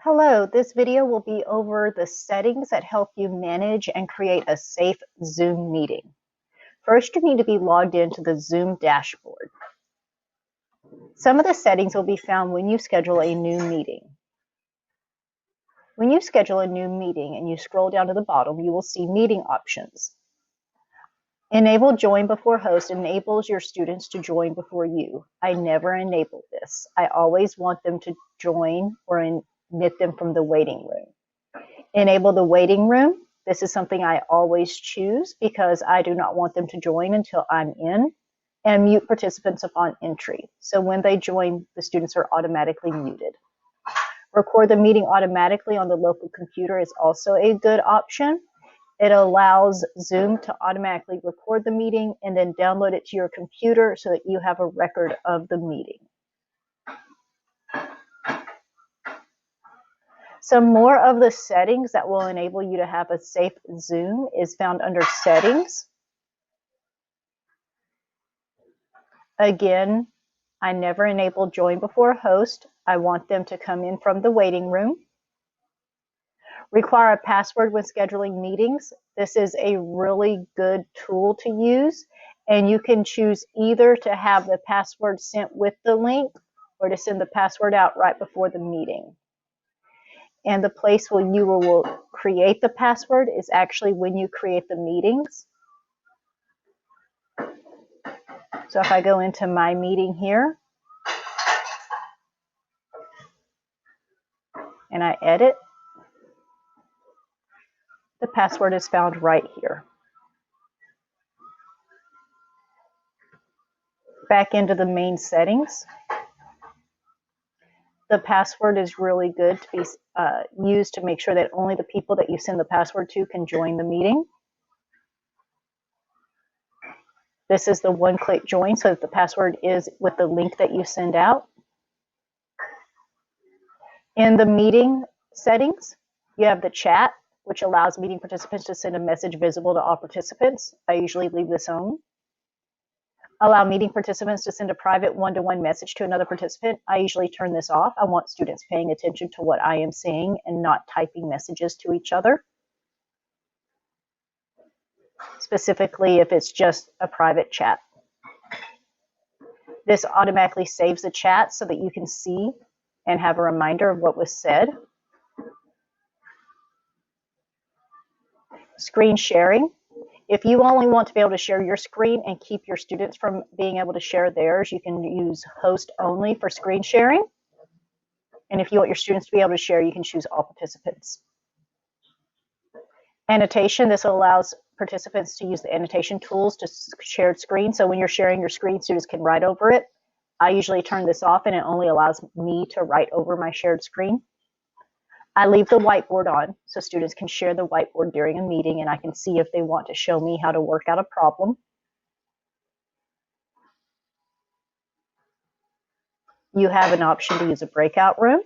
Hello, this video will be over the settings that help you manage and create a safe Zoom meeting. First, you need to be logged into the Zoom dashboard. Some of the settings will be found when you schedule a new meeting. When you schedule a new meeting and you scroll down to the bottom, you will see meeting options. Enable join before host enables your students to join before you. I never enable this. I always want them to join or admit them from the waiting room. Enable the waiting room. This is something I always choose because I do not want them to join until I'm in, and mute participants upon entry. So when they join, the students are automatically muted. Record the meeting automatically on the local computer is also a good option. It allows Zoom to automatically record the meeting and then download it to your computer so that you have a record of the meeting. Some more of the settings that will enable you to have a safe Zoom is found under Settings. Again, I never enable Join Before Host. I want them to come in from the waiting room. Require a password when scheduling meetings. This is a really good tool to use, and you can choose either to have the password sent with the link or to send the password out right before the meeting. And the place where you will create the password is actually when you create the meetings. So if I go into my meeting here and I edit, the password is found right here. Back into the main settings. The password is really good to be used to make sure that only the people that you send the password to can join the meeting. This is the one-click join, so that the password is with the link that you send out. In the meeting settings, you have the chat, which allows meeting participants to send a message visible to all participants. I usually leave this on. Allow meeting participants to send a private one-to-one message to another participant. I usually turn this off. I want students paying attention to what I am saying and not typing messages to each other. Specifically if it's just a private chat. This automatically saves the chat so that you can see and have a reminder of what was said. Screen sharing. If you only want to be able to share your screen and keep your students from being able to share theirs, you can use host only for screen sharing. And if you want your students to be able to share, you can choose all participants. Annotation. This allows participants to use the annotation tools to shared screen. So when you're sharing your screen, students can write over it. I usually turn this off and it only allows me to write over my shared screen. I leave the whiteboard on so students can share the whiteboard during a meeting and I can see if they want to show me how to work out a problem. You have an option to use a breakout room.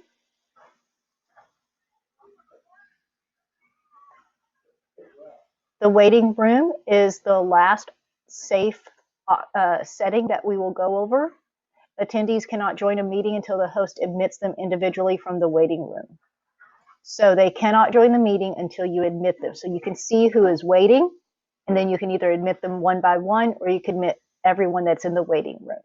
The waiting room is the last safe setting that we will go over. Attendees cannot join a meeting until the host admits them individually from the waiting room. So they cannot join the meeting until you admit them. So you can see who is waiting, and then you can either admit them one by one, or you can admit everyone that's in the waiting room.